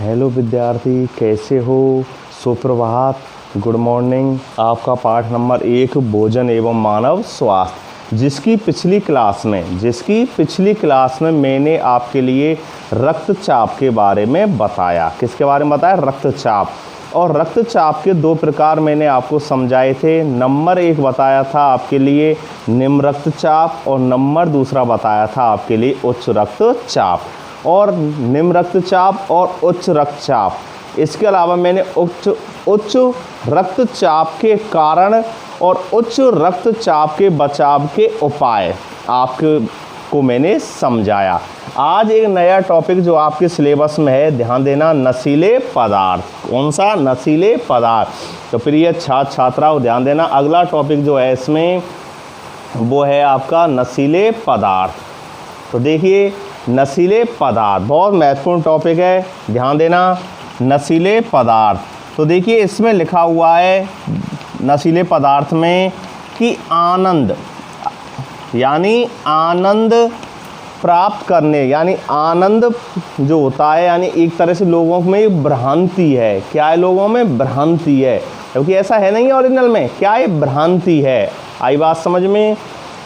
Hello विद्यार्थी, कैसे हो? सुप्रभात, गुड मॉर्निंग। आपका पाठ नंबर 1 भोजन एवं मानव स्वास्थ्य, जिसकी पिछली क्लास में मैंने आपके लिए रक्तचाप के बारे में बताया। किसके बारे में बताया? रक्तचाप। और रक्तचाप के 2 प्रकार मैंने आपको समझाए थे। नंबर 1 बताया था आपके लिए निम्न रक्तचाप, और नंबर 2 बताया था आपके लिए उच्च रक्तचाप। और निम्न रक्तचाप और उच्च रक्तचाप, इसके अलावा मैंने उच्च रक्तचाप के कारण और उच्च रक्तचाप के बचाव के उपाय आपको मैंने समझाया। आज एक नया टॉपिक जो आपके सिलेबस में है, ध्यान देना, नशीले पदार्थ। कौन सा? नशीले पदार्थ। तो प्रिय छात्र छात्राओं, ध्यान देना, अगला टॉपिक जो है इसमें वो है आपका नशीले पदार्थ। तो देखिए, नशीले पदार्थ बहुत महत्वपूर्ण टॉपिक है, ध्यान देना। नशीले पदार्थ, तो देखिए इसमें लिखा हुआ है नशीले पदार्थ में कि आनंद, यानी आनंद प्राप्त करने, यानी आनंद जो होता है, यानी एक तरह से लोगों में भ्रांति है। क्या है? लोगों में भ्रांति है, क्योंकि ऐसा है नहीं ओरिजिनल में। क्या है? भ्रांति है। आई बात समझ में?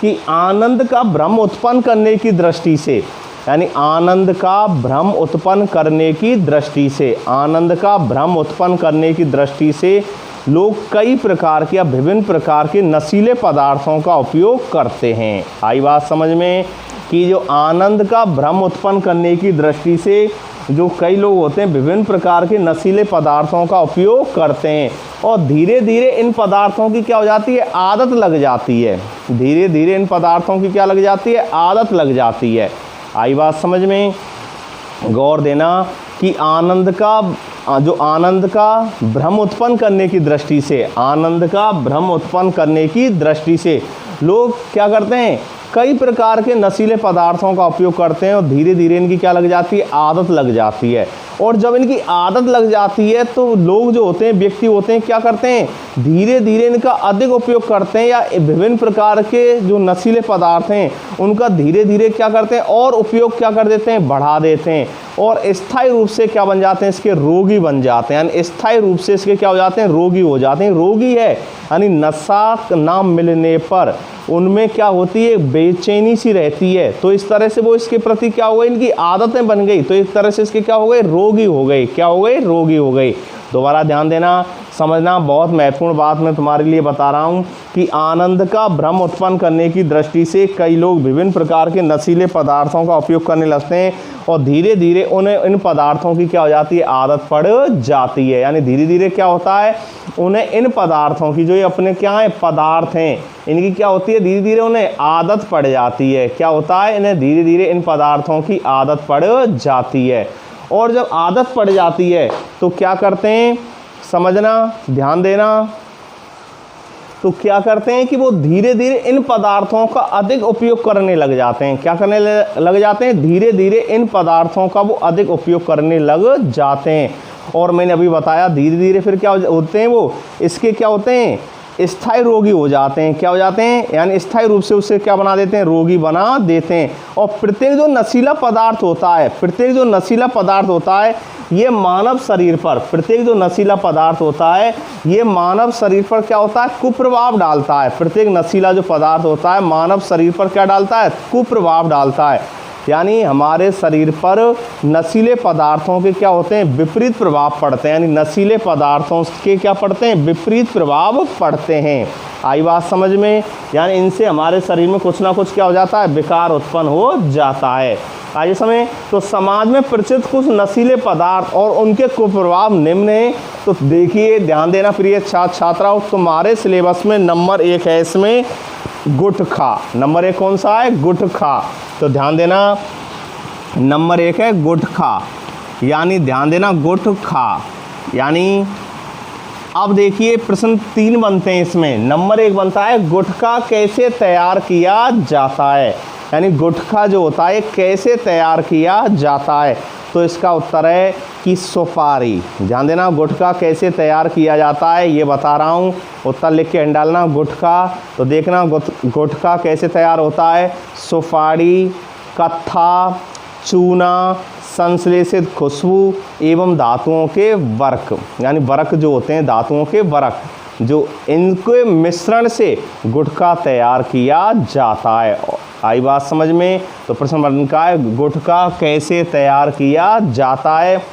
कि आनंद का भ्रम उत्पन्न करने की दृष्टि से, यानी आनंद का भ्रम उत्पन्न करने की दृष्टि से, आनंद का भ्रम उत्पन्न करने की दृष्टि से लोग कई प्रकार के या विभिन्न प्रकार के नशीले पदार्थों का उपयोग करते हैं। आई बात समझ में? कि जो आनंद का भ्रम उत्पन्न करने की दृष्टि से जो कई लोग होते हैं विभिन्न प्रकार के नशीले पदार्थों का उपयोग करते हैं, और धीरे धीरे इन पदार्थों की क्या हो जाती है? आदत लग जाती है। धीरे धीरे इन पदार्थों की क्या लग जाती है? आदत लग जाती है। आई बात समझ में? गौर देना कि आनंद का भ्रम उत्पन्न करने की दृष्टि से, आनंद का भ्रम उत्पन्न करने की दृष्टि से लोग क्या करते हैं? कई प्रकार के नशीले पदार्थों का उपयोग करते हैं, और धीरे धीरे इनकी क्या लग जाती है? आदत लग जाती है। और जब इनकी आदत लग जाती है तो लोग जो होते हैं, व्यक्ति होते हैं, क्या करते हैं? धीरे धीरे इनका अधिक उपयोग करते हैं, या विभिन्न प्रकार के जो नशीले पदार्थ हैं उनका धीरे धीरे क्या करते हैं? और उपयोग क्या कर देते हैं? बढ़ा देते हैं, और स्थायी रूप से क्या बन जाते हैं? इसके रोगी बन जाते हैं। यानी स्थायी रूप से इसके क्या हो जाते हैं? रोगी हो जाते हैं। रोगी है, यानी नशा ना मिलने पर उनमें क्या होती है? बेचैनी सी रहती है। तो इस तरह से वो इसके प्रति क्या हो गई? इनकी आदतें बन गई, तो एक तरह से इसके क्या हो गए? रोगी हो गए। क्या हो गए? रोगी हो गई। दोबारा ध्यान देना, समझना, बहुत महत्वपूर्ण बात मैं तुम्हारे लिए बता रहा हूँ कि आनंद का भ्रम उत्पन्न करने की दृष्टि से कई लोग विभिन्न प्रकार के नशीले पदार्थों का उपयोग करने लगते हैं, और धीरे धीरे उन्हें इन पदार्थों की क्या हो जाती है? आदत पड़ जाती है। यानी धीरे धीरे क्या होता है? उन्हें इन पदार्थों की, जो ये अपने क्या है पदार्थ हैं, इनकी क्या होती है? धीरे धीरे उन्हें आदत पड़ जाती है। क्या होता है? इन्हें धीरे धीरे इन पदार्थों की आदत पड़ जाती है। और जब आदत पड़ जाती है तो क्या करते हैं? समझना, ध्यान देना। तो क्या करते हैं कि वो धीरे धीरे इन पदार्थों का अधिक उपयोग करने लग जाते हैं। क्या करने लग जाते हैं? धीरे धीरे इन पदार्थों का वो अधिक उपयोग करने लग जाते हैं। और मैंने अभी बताया धीरे धीरे फिर क्या होते हैं? वो इसके क्या होते हैं? स्थायी रोगी हो जाते हैं। क्या हो जाते हैं? यानी स्थायी रूप से उसे क्या बना देते हैं? रोगी बना देते हैं। और प्रत्येक जो नशीला पदार्थ होता है, ये मानव शरीर पर, प्रत्येक जो नशीला पदार्थ होता है ये मानव शरीर पर क्या होता है? कुप्रभाव डालता है। प्रत्येक नशीला जो पदार्थ होता है मानव शरीर पर क्या डालता है? कुप्रभाव डालता है। यानी हमारे शरीर पर नशीले पदार्थों के क्या होते हैं? विपरीत प्रभाव पड़ते हैं। यानी नशीले पदार्थों के क्या पड़ते हैं? विपरीत प्रभाव पड़ते हैं। आई बात समझ में? यानी इनसे हमारे शरीर में कुछ ना कुछ क्या हो जाता है? विकार उत्पन्न हो जाता है। आइए समय, तो समाज में प्रचलित कुछ नशीले पदार्थ और उनके कुप्रभाव निम्न हैं। तो देखिए, ध्यान देना प्रिय छात्र छात्राओं, तुम्हारे सिलेबस में नंबर 1 है इसमें गुटखा। नंबर 1 कौन सा है? गुटखा। तो ध्यान देना, नंबर 1 है गुटखा, यानी ध्यान देना गुटखा। यानी अब देखिए प्रश्न 3 बनते हैं इसमें। नंबर 1 बनता है गुटखा कैसे तैयार किया जाता है, यानी गुटखा जो होता है कैसे तैयार किया जाता है। तो इसका उत्तर है कि सुपारी। ध्यान देना, गुटखा कैसे तैयार किया जाता है ये बता रहा हूँ, उत्तर लिख के डालना गुटखा। तो देखना गुटखा कैसे तैयार होता है? सुपारी, कत्था, चूना, संश्लेषित खुशबू एवं धातुओं के वर्क, यानी वर्क जो होते हैं धातुओं के वर्क, जो इनके मिश्रण से गुटखा तैयार किया जाता है। आई बात समझ में? तो प्रश्न नंबर का है गुटखा कैसे तैयार किया जाता है।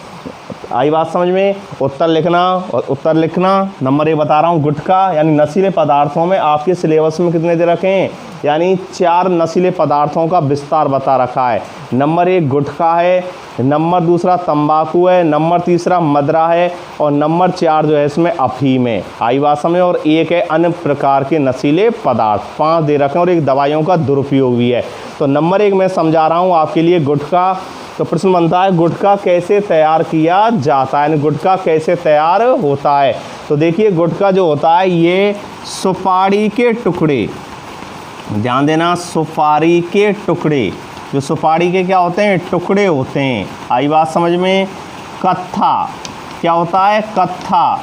आई बात समझ में? उत्तर लिखना और उत्तर लिखना। नंबर 1 बता रहा हूँ, गुटखा यानी नशीले पदार्थों में आपके सिलेबस में कितने दे रखे हैं, यानी 4 नशीले पदार्थों का विस्तार बता रखा है। नंबर 1 गुटखा है, नंबर 2 तंबाकू है, नंबर 3 मदरा है और नंबर 4 जो है इसमें अफीम है। आई बात समझ? और 1 है अन्य प्रकार के नशीले पदार्थ। 5 दे रखे हैं और एक दवाइयों का दुरुपयोग भी है। तो नंबर 1 मैं समझा रहा हूँ आपके लिए गुटखा। तो प्रश्न बनता है गुटखा कैसे तैयार किया जाता है, यानी गुटखा कैसे तैयार होता है। तो देखिए गुटखा जो होता है ये सुपारी के टुकड़े, ध्यान देना, सुपारी के टुकड़े, जो सुपारी के क्या होते हैं, टुकड़े होते हैं। आई बात समझ में? कत्था क्या होता है, कत्था।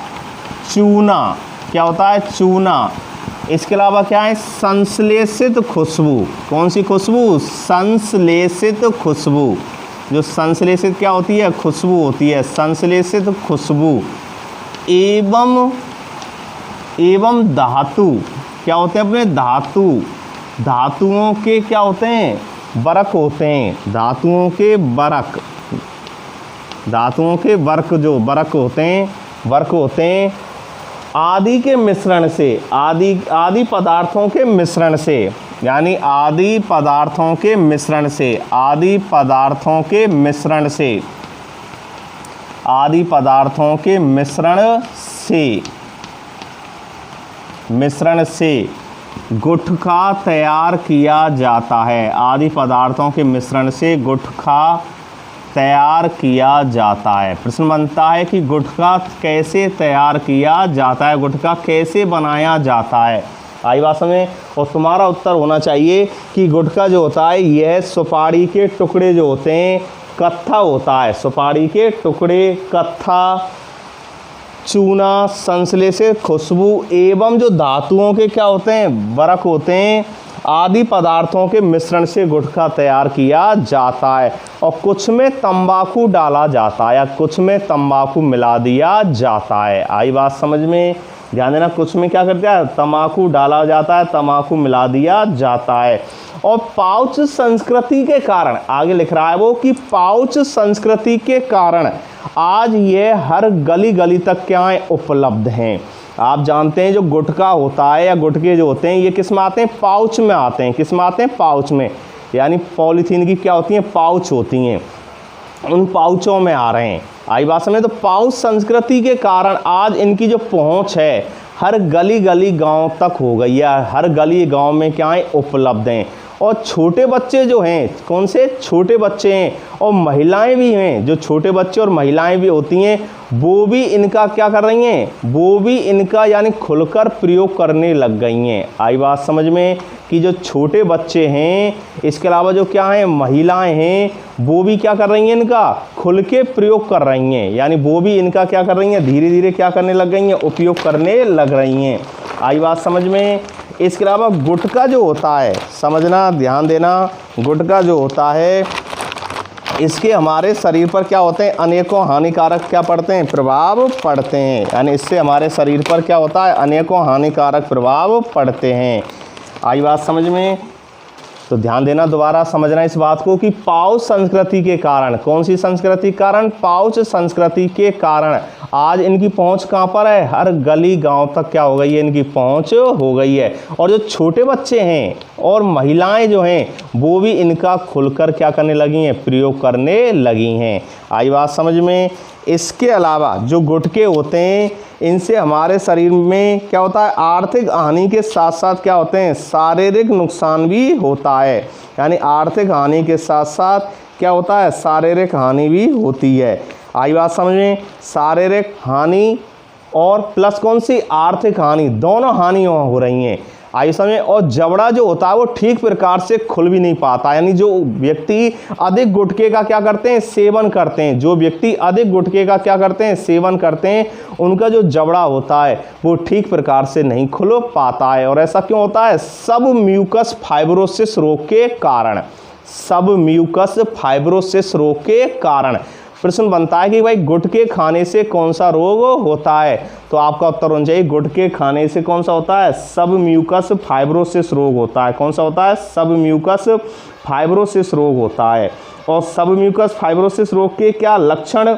चूना क्या होता है, चूना। इसके अलावा क्या है, संश्लेषित खुशबू। कौन सी खुशबू, संश्लेषित खुशबू। जो संश्लेषित क्या होती है, खुशबू होती है, संश्लेषित खुशबू। एवं धातु क्या होते हैं अपने, धातु। धातुओं के क्या होते हैं, वर्क होते हैं, धातुओं के वर्क। धातुओं के वर्क, जो वर्क होते हैं, वर्क होते हैं आदि के मिश्रण से, आदि पदार्थों के मिश्रण से, यानी आदि पदार्थों के मिश्रण से, आदि पदार्थों के मिश्रण से, आदि पदार्थों के मिश्रण से गुटखा तैयार किया जाता है। आदि पदार्थों के मिश्रण से गुटखा तैयार किया जाता है। प्रश्न बनता है कि गुटखा कैसे तैयार किया जाता है, गुटखा कैसे बनाया जाता है। आई बात समझ? और तुम्हारा उत्तर होना चाहिए कि गुटखा जो होता है यह सुपारी के टुकड़े जो होते हैं, कत्था होता है। सुपारी के टुकड़े, कत्था, चूना, संश्लेषित खुशबू एवं जो धातुओं के क्या होते हैं, वर्क होते हैं, आदि पदार्थों के मिश्रण से गुटखा तैयार किया जाता है। और कुछ में तंबाकू डाला जाता है या कुछ में तंबाकू मिला दिया जाता है। आई बात समझ में? ध्यान देना, कुछ में क्या करता है, तंबाकू डाला जाता है, तंबाकू मिला दिया जाता है। और पाउच संस्कृति के कारण, आगे लिख रहा है वो कि पाउच संस्कृति के कारण आज ये हर गली गली तक क्या है, उपलब्ध हैं। आप जानते हैं जो गुटखा होता है या गुटके जो होते हैं ये किस में आते हैं, पाउच में आते हैं। किस में आते हैं, पाउच में, यानी पॉलीथीन की क्या होती हैं, पाउच होती हैं, उन पाउचों में आ रहे हैं। आई बात समझ? तो पाउच संस्कृति के कारण आज इनकी जो पहुंच है हर गली गली गांव तक हो गई है, हर गली गांव में क्या है, उपलब्ध हैं। और छोटे बच्चे जो हैं, कौन से छोटे बच्चे हैं और महिलाएं भी हैं, जो छोटे बच्चे और महिलाएं भी होती हैं, वो भी इनका क्या कर रही हैं, वो भी इनका यानी खुलकर प्रयोग करने लग गई हैं। आई बात समझ में? कि जो छोटे बच्चे हैं, इसके अलावा जो क्या हैं, महिलाएं हैं, वो भी क्या कर रही हैं, इनका खुल के प्रयोग कर रही हैं, यानी वो भी इनका क्या कर रही हैं, धीरे धीरे क्या करने लग गई हैं, उपयोग करने लग रही हैं। आई बात समझ में? इसके अलावा गुटखा जो होता है, समझना, ध्यान देना, गुटखा जो होता है इसके हमारे शरीर पर क्या होते हैं, अनेकों हानिकारक क्या पड़ते हैं, प्रभाव पड़ते हैं। यानी इससे हमारे शरीर पर क्या होता है, अनेकों हानिकारक प्रभाव पड़ते हैं। आई बात समझ में? तो ध्यान देना, दोबारा समझना इस बात को कि पाउच संस्कृति के कारण, कौन सी संस्कृति के कारण, पाउच संस्कृति के कारण आज इनकी पहुंच कहां पर है, हर गली गांव तक क्या हो गई है, इनकी पहुंच हो गई है। और जो छोटे बच्चे हैं और महिलाएं जो हैं वो भी इनका खुलकर क्या करने लगी हैं, प्रयोग करने लगी हैं। आई बात समझ में? इसके अलावा जो गुटके होते हैं इनसे हमारे शरीर में क्या होता है, आर्थिक हानि के साथ साथ क्या होते हैं, शारीरिक नुकसान भी होता है। यानी आर्थिक हानि के साथ साथ क्या होता है, शारीरिक हानि भी होती है। आई बात समझ में? शारीरिक हानि और प्लस कौन सी, आर्थिक हानि, दोनों हानियाँ हो रही हैं। आई समझ? और जबड़ा जो होता है वो ठीक प्रकार से खुल भी नहीं पाता। यानी जो व्यक्ति अधिक गुटखे का क्या करते हैं, सेवन करते हैं, जो व्यक्ति अधिक गुटखे का क्या करते हैं, सेवन करते हैं, उनका जो जबड़ा होता है वो ठीक प्रकार से नहीं खुल पाता है। और ऐसा क्यों होता है, सब म्यूकस फाइब्रोसिस रोग के कारण, सब म्यूकस फाइब्रोसिस रोग के कारण। प्रश्न बनता है कि भाई गुटके खाने से कौन सा रोग होता है, तो आपका उत्तर होना चाहिए गुटके खाने से कौन सा होता है, सब म्यूकस फाइब्रोसिस रोग होता है। कौन सा होता है, सब म्यूकस फाइब्रोसिस रोग होता है। और सब म्यूकस फाइब्रोसिस रोग के क्या लक्षण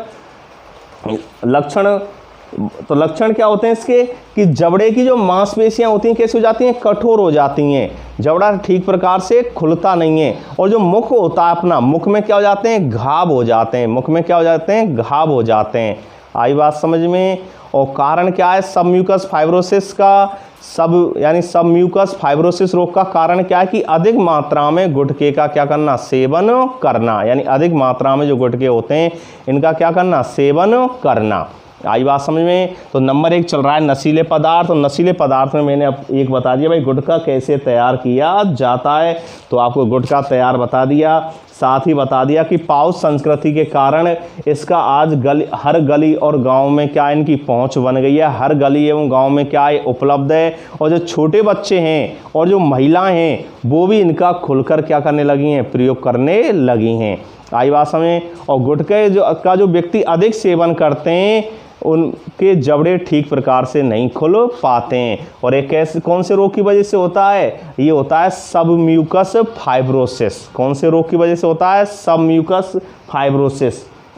तो लक्षण क्या होते हैं इसके, कि जबड़े की जो मांसपेशियां होती हैं कैसे हो जाती हैं, कठोर हो जाती हैं, जबड़ा ठीक प्रकार से खुलता नहीं है, और जो मुख होता है अपना, मुख में क्या हो जाते हैं, घाव हो जाते हैं, मुख में क्या हो जाते हैं, घाव हो जाते हैं। आई बात समझ में। और कारण क्या है सब म्यूकस फाइब्रोसिस का, सब म्यूकस फाइब्रोसिस रोग का कारण क्या है कि अधिक मात्रा में गुटखे का क्या करना, सेवन करना, यानी अधिक मात्रा में जो गुटखे होते हैं इनका क्या करना, सेवन करना। आई बात समझ में। तो नंबर 1 चल रहा है नशीले पदार्थ, और नशीले पदार्थ में मैंने अब एक बता दिया भाई गुटखा कैसे तैयार किया जाता है, तो आपको गुटखा तैयार बता दिया। साथ ही बता दिया कि पाउच संस्कृति के कारण इसका आज हर गली और गांव में क्या इनकी पहुंच बन गई है, हर गली एवं गांव में क्या है उपलब्ध है। और जो छोटे बच्चे हैं और जो महिलाएं हैं वो भी इनका खुलकर क्या करने लगी हैं, प्रयोग करने लगी हैं। आई बात समझ। और गुटखे जो व्यक्ति अधिक सेवन करते हैं उनके जबड़े ठीक प्रकार से नहीं खुल पाते हैं। और एक कैसे कौन से रोग की वजह से होता है, ये होता है सब म्यूकस फाइब्रोसिस। कौन से रोग की वजह से होता है, सब म्यूकस फाइब्रोसिस।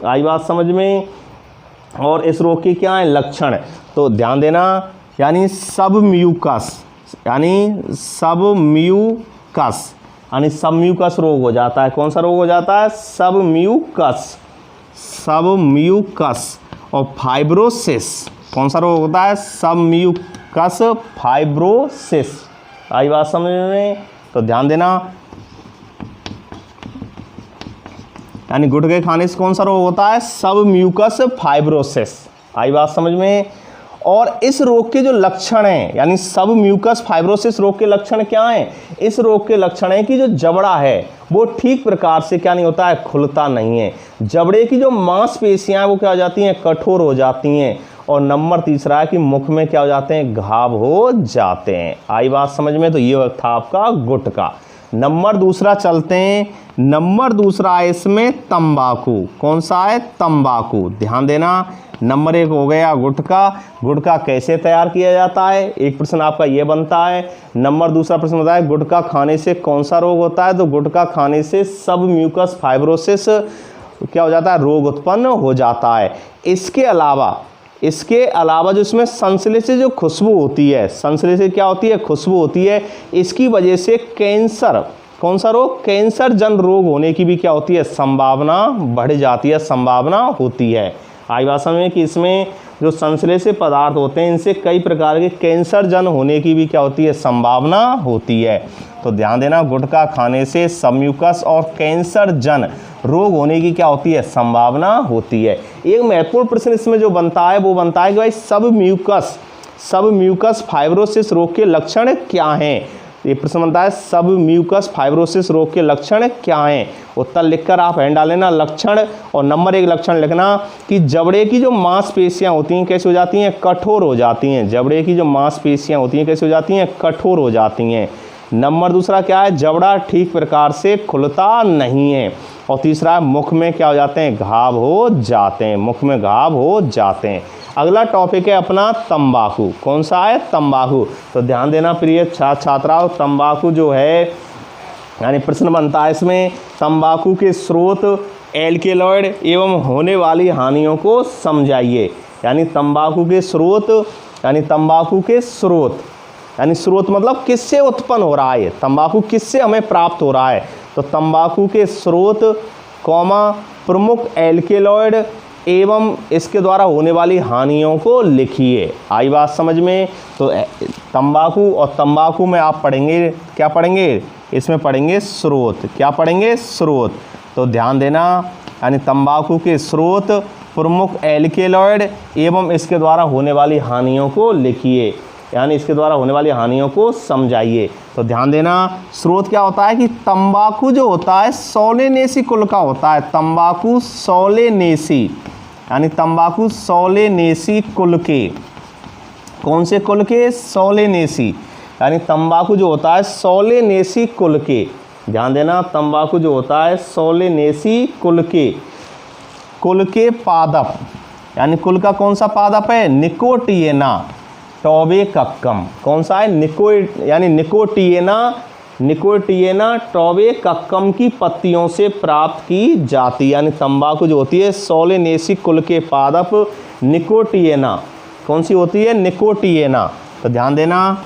आई बात समझ में। और इस रोग के क्या है लक्षण, तो ध्यान देना, यानी सब म्यूकस रोग हो जाता है। कौन सा रोग हो जाता है, सब म्यूकस। और फाइब्रोसिस कौन सा रोग होता है, सब म्यूकस फाइब्रोसिस। आई बात समझ में। तो ध्यान देना, यानी गुटखे खाने से कौन सा रोग होता है, सब म्यूकस फाइब्रोसिस। आई बात समझ में। और इस रोग के जो लक्षण हैं, यानी सब म्यूकस फाइब्रोसिस रोग के लक्षण क्या हैं, इस रोग के लक्षण है कि जो जबड़ा है वो ठीक प्रकार से क्या नहीं होता है, खुलता नहीं है। जबड़े की जो मांसपेशियां हैं वो क्या हो जाती हैं, कठोर हो जाती हैं। और नंबर 3 है कि मुख में क्या हो जाते हैं, घाव हो जाते हैं। आई बात समझ में। तो ये था आपका गुटखा। नंबर 2 चलते हैं। नंबर 2 है इसमें तंबाकू। कौन सा है, तंबाकू। ध्यान देना, नंबर 1 हो गया गुटखा। गुटखा कैसे तैयार किया जाता है, एक प्रश्न आपका ये बनता है। नंबर 2 प्रश्न होता है गुटखा खाने से कौन सा रोग होता है, तो गुटखा खाने से सब म्यूकस फाइब्रोसिस क्या हो जाता है, रोग उत्पन्न हो जाता है। इसके अलावा जो इसमें संश्लेषित जो खुशबू होती है, संश्लेषित क्या होती है, खुशबू होती है, इसकी वजह से कैंसर, कौन सा रोग, कैंसर जन रोग होने की भी क्या होती है, संभावना बढ़ जाती है, संभावना होती है। आई बात समझ में कि इसमें जो संश्लेषित पदार्थ होते हैं इनसे कई प्रकार के कैंसर जन होने की भी क्या होती है, संभावना होती है। तो ध्यान देना, गुटखा खाने से सब म्यूकस और कैंसर जन रोग होने की क्या होती है, संभावना होती है। एक महत्वपूर्ण प्रश्न इसमें जो बनता है वो बनता है कि भाई सब म्यूकस फाइब्रोसिस रोग के लक्षण क्या हैं। ये प्रश्न बनता है सब म्यूकस फाइब्रोसिस रोग के लक्षण क्या हैं। उत्तर लिखकर आप हैंड डालेना लक्षण, और नंबर 1 लक्षण लिखना कि जबड़े की जो मांसपेशियां होती हैं कैसे हो जाती हैं, कठोर हो जाती हैं। जबड़े की जो मांसपेशियां होती हैं कैसे हो जाती हैं, कठोर हो जाती हैं। नंबर 2 क्या है, जबड़ा ठीक प्रकार से खुलता नहीं है। और 3 मुख में क्या हो जाते हैं, घाव हो जाते हैं, मुख में घाव हो जाते हैं। अगला टॉपिक है अपना तंबाकू। कौन सा है, तंबाकू। तो ध्यान देना प्रिय छात्राओं, तंबाकू जो है, यानी प्रश्न बनता है इसमें तंबाकू के स्रोत, एल्केलॉइड एवं होने वाली हानियों को समझाइए। यानी तंबाकू के स्रोत, यानी स्रोत मतलब किससे उत्पन्न हो रहा है, तंबाकू किससे हमें प्राप्त हो रहा है। तो तंबाकू के स्रोत, प्रमुख एल्केलॉइड एवं इसके द्वारा होने वाली हानियों को लिखिए। आई बात समझ में। तो तंबाकू, और तंबाकू में आप पढ़ेंगे, क्या पढ़ेंगे, इसमें पढ़ेंगे स्रोत। क्या पढ़ेंगे, स्रोत। तो ध्यान देना, यानी तंबाकू के स्रोत, प्रमुख एल्केलॉइड एवं इसके द्वारा होने वाली हानियों को लिखिए, यानी इसके द्वारा होने वाली हानियों को समझाइए। तो ध्यान देना, स्रोत क्या होता है कि तंबाकू जो होता है सोलेनेसी कुल का होता है। तंबाकू सोलेनेसी, यानी तंबाकू सोलेनेसी कुल के, कौन से कुल के, सोलेनेसी, यानी तंबाकू जो होता है सोलेनेसी कुल के, ध्यान देना, तंबाकू जो होता है सोलेनेसी कुल के पादप, यानी कुल का कौन सा पादप है? निकोटिएना टोबैकम। कौन सा है? यानी निकोटिएना टोबैकम की पत्तियों से प्राप्त की जाती है। यानी तंबाकू जो होती है सोलेनेसी कुल के पादप निकोटिएना, कौन सी होती है? निकोटिएना। तो ध्यान देना,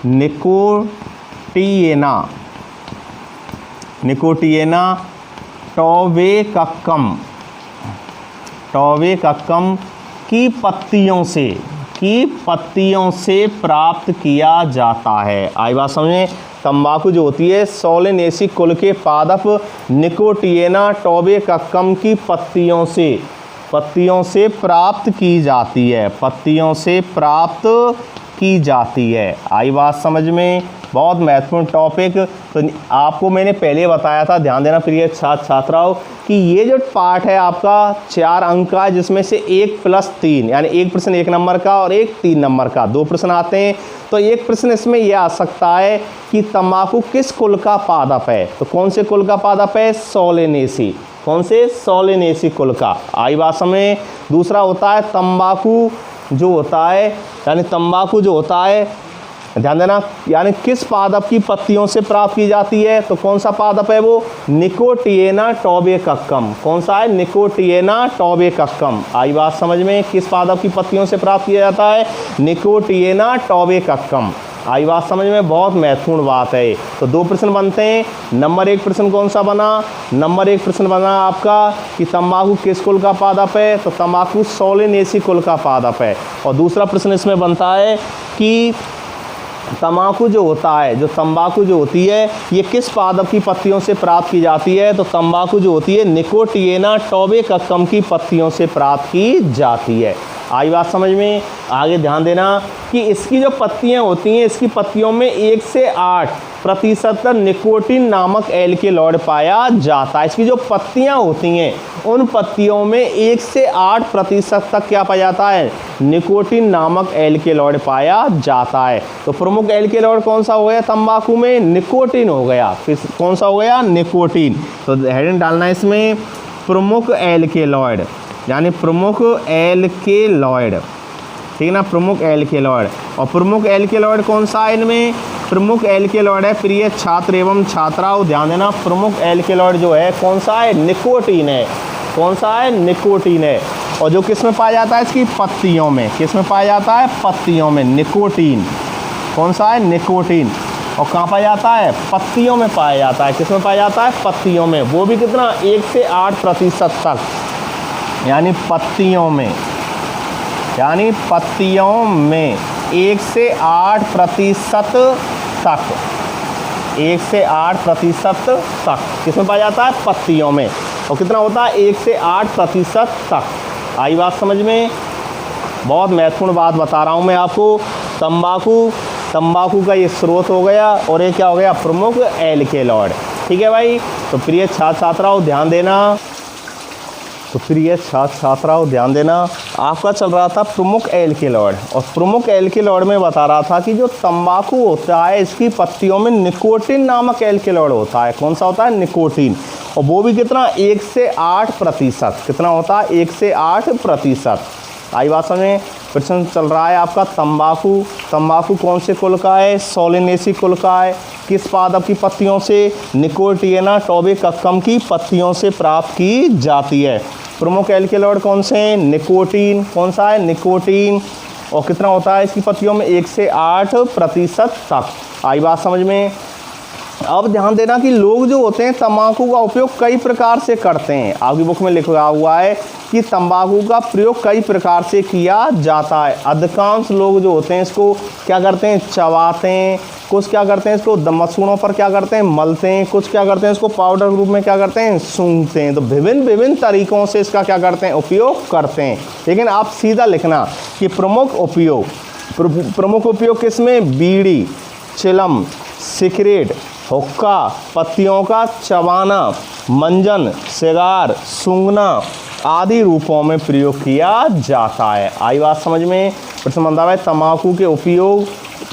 निकोटिएना टोबैकम की पत्तियों से प्राप्त किया जाता है। आई बात समझ में? तंबाकू जो होती है सोलेनेसी कुल के पादप निकोटिएना टोबैकम की पत्तियों से प्राप्त की जाती है। आई बात समझ में? बहुत महत्वपूर्ण टॉपिक। तो आपको मैंने पहले बताया था, ध्यान देना प्रिय छात्र छात्राओं, कि ये जो पार्ट है आपका 4 अंक का, जिसमें से 1+3 यानी एक प्रश्न 1 नंबर का और एक 3 नंबर का, 2 प्रश्न आते हैं। तो एक प्रश्न इसमें यह आ सकता है कि तंबाकू किस कुल का पादप है? तो कौन से कुल का पादप है? सोलेनेसी। कौन से? सोलेनेसी कुल का। आई बात समझ? दूसरा होता है तंबाकू जो होता है, ध्यान देना, यानी किस पादप की पत्तियों से प्राप्त की जाती है? तो कौन सा पादप है वो? निकोटिएना टोबैकम। कौन सा है? निकोटिएना टोबैकम। आई बात समझ में? किस पादप की पत्तियों से प्राप्त किया जाता है? निकोटिएना टोबैकम। आई बात समझ में? बहुत महत्वपूर्ण बात है। तो 2 प्रश्न बनते हैं। नंबर 1 प्रश्न कौन सा बना? नंबर 1 प्रश्न बना आपका कि तंबाकू किस कुल का पादप है? तो तंबाकू सोलेनेसी कुल का पादप है। और दूसरा प्रश्न इसमें बनता है कि तंबाकू जो होती है ये किस पादप की पत्तियों से प्राप्त की जाती है? तो तंबाकू जो होती है निकोटिएना टोबैकम की पत्तियों से प्राप्त की जाती है। आई बात समझ में? आगे ध्यान देना कि इसकी जो पत्तियां होती हैं, इसकी पत्तियों में 1 से 8% निकोटीन नामक एल्केलॉइड पाया जाता है। इसकी जो पत्तियां होती हैं उन पत्तियों में 1 से 8% तक क्या पाया जाता है? निकोटीन नामक एल्केलॉइड पाया जाता है। तो प्रमुख एल्केलॉइड कौन सा हो गया? तंबाकू में निकोटीन हो गया। फिर कौन सा हो गया? निकोटीन। तो हेडिंग डालना है इसमें प्रमुख एल्केलॉइड, यानी प्रमुख एल्केलॉइड, ठीक है ना? प्रमुख एल्केलॉइड। और प्रमुख एल्केलॉइड कौन सा है इनमें? प्रमुख एल्केलॉइड है प्रिय छात्र एवं छात्राओं, ध्यान देना, प्रमुख एल्केलॉइड जो है कौन सा है? निकोटीन है। कौन सा है? निकोटीन है। और जो किस में पाया जाता है? इसकी पत्तियों में। किस में पाया जाता है? पत्तियों में निकोटीन। कौन सा है? निकोटीन। और कहाँ पाया जाता है? पत्तियों में पाया जाता है। किस में पाया जाता है? पत्तियों में। वो भी कितना? 1 से 8% तक, यानी पत्तियों में 1 से 8% तक, 1 से 8% तक किसमें पाया जाता है? पत्तियों में। और कितना होता है? 1 से 8% तक। आई बात समझ में? बहुत महत्वपूर्ण बात बता रहा हूँ मैं आपको। तंबाकू का ये स्रोत हो गया और ये क्या हो गया? प्रमुख एल्केलॉइड। ठीक है भाई? तो प्रिय छात्र छात्राओं ध्यान देना, आपका चल रहा था प्रमुख एल्केलॉइड, और प्रमुख एल्केलॉइड में बता रहा था कि जो तंबाकू होता है इसकी पत्तियों में निकोटीन नामक एल्केलॉइड होता है। कौन सा होता है? निकोटीन। और वो भी कितना? 1 से 8%। कितना होता है? 1 से 8%। आई बात समझ? प्रश्न चल रहा है आपका तंबाकू कौन से कुल का है? सोलेनेसी कुल का है। किस पादप की पत्तियों से? निकोटिएना टोबैकम की पत्तियों से प्राप्त की जाती है। प्रमुख एल्केलॉइड कौन से हैं? निकोटीन। कौन सा है? निकोटीन। और कितना होता है इसकी पत्तियों में? 1 से 8% तक। आई बात समझ में? अब ध्यान देना कि लोग जो होते हैं तंबाकू का उपयोग कई प्रकार से करते हैं। आपकी बुक में लिखा हुआ है कि तंबाकू का प्रयोग कई प्रकार से किया जाता है। अधिकांश लोग जो होते हैं इसको क्या करते हैं? चबाते हैं। कुछ क्या करते हैं? इसको मसूड़ों पर क्या करते हैं? मलते हैं। कुछ क्या करते हैं? इसको पाउडर रूप में क्या करते हैं? सूंघते हैं। तो विभिन्न तरीकों से इसका क्या करते हैं? उपयोग करते हैं। लेकिन आप सीधा लिखना कि प्रमुख उपयोग किसमें? बीड़ी, चिलम, सिगरेट, हुक्का, पत्तियों का चबाना, मंजन, सिगार, सूंघना आदि रूपों में प्रयोग किया जाता है। आई बात समझ में? प्रश्न बनता है तंबाकू के उपयोग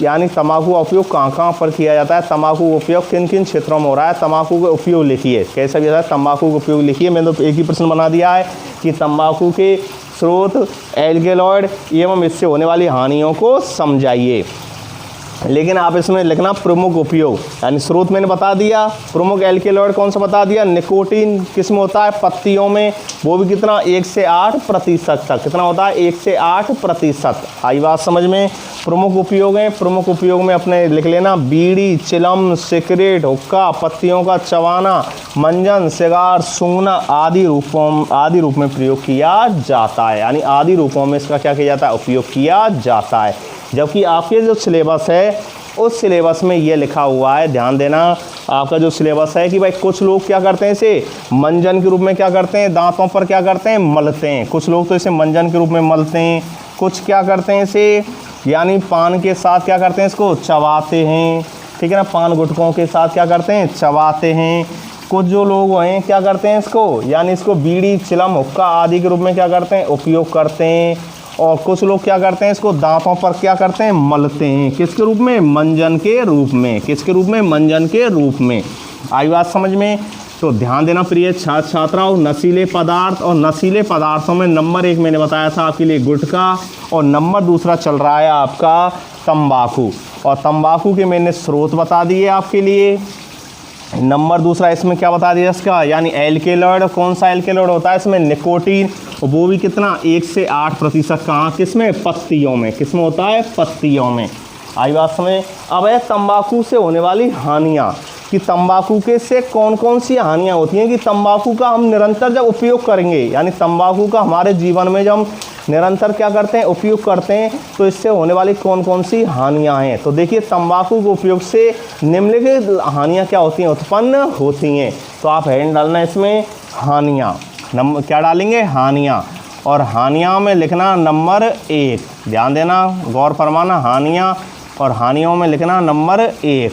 यानी तंबाकू का उपयोग कहाँ कहाँ पर किया जाता है, तंबाकू का उपयोग किन किन क्षेत्रों में हो रहा है, तंबाकू का उपयोग लिखिए। कैसा भी है तंबाकू का उपयोग लिखिए। मैंने तो एक ही प्रश्न बना दिया है कि तंबाकू के स्रोत, एल्केलॉइड एवं इससे होने वाली हानियों को समझाइए। लेकिन आप इसमें लिखना प्रमुख उपयोग, यानी स्रोत मैंने बता दिया, प्रमुख एल्केलॉइड कौन सा बता दिया, निकोटीन किसमें होता है, पत्तियों में, वो भी कितना 1 से 8% तक, कितना होता है 1 से 8%। आई बात समझ में। प्रमुख उपयोग है, प्रमुख उपयोग में अपने लिख लेना बीड़ी, चिलम, सिगरेट, हुक्का, पत्तियों का चबाना, मंजन, सिगार, सूंघना आदि रूप में प्रयोग किया जाता है, यानी आदि रूपों में इसका क्या किया जाता है, उपयोग किया जाता है। जबकि आपके जो सिलेबस है उस सिलेबस में ये लिखा हुआ है, ध्यान देना, आपका जो सिलेबस है कि भाई कुछ लोग क्या करते हैं इसे मंजन के रूप में क्या करते हैं, दांतों पर क्या करते हैं, मलते हैं। कुछ लोग तो इसे मंजन के रूप में मलते हैं, कुछ क्या करते हैं इसे यानी पान के साथ क्या करते हैं, इसको चबाते हैं, ठीक है ना, पान गुटकों के साथ क्या करते हैं, चबाते हैं। कुछ जो लोग हैं क्या करते हैं इसको, यानी इसको बीड़ी, चिलम, हुक्का आदि के रूप में क्या करते हैं, उपयोग करते हैं। और कुछ लोग क्या करते हैं, इसको दांतों पर क्या करते हैं, मलते हैं। किसके रूप में, मंजन के रूप में। किसके रूप में, मंजन के रूप में। आई बात समझ में। तो ध्यान देना प्रिय छात्र छात्राओं, नशीले पदार्थ, और नशीले पदार्थों में नंबर 1 मैंने बताया था आपके लिए गुटखा, और नंबर 2 चल रहा है आपका तंबाकू। और तंबाकू के मैंने स्रोत बता दिए आपके लिए। नंबर 2 इसमें क्या बता दिया इसका, यानी एल्केलॉइड। कौन सा एल्केलॉइड होता है इसमें, निकोटीन, वो भी कितना 1 से 8%। कहाँ, किसमें, पत्तियों में। किसमें होता है, पत्तियों में। आई बात समझ। अब है तंबाकू से होने वाली हानियाँ, कि तंबाकू के से कौन कौन सी हानियाँ होती हैं, कि तंबाकू का हम निरंतर जब उपयोग करेंगे, यानी तंबाकू का हमारे जीवन में जब हम निरंतर क्या करते हैं, उपयोग करते हैं, तो इससे होने वाली कौन कौन सी हानियाँ हैं। तो देखिए तंबाकू के उपयोग से निम्नलिखित हानियाँ क्या होती हैं, उत्पन्न होती हैं। तो आप हेडिंग डालना इसमें हानियाँ, क्या डालेंगे, हानियाँ। और हानियाँ में लिखना नंबर 1, ध्यान देना, गौर फरमाना, हानियाँ, और हानियों में लिखना नंबर 1।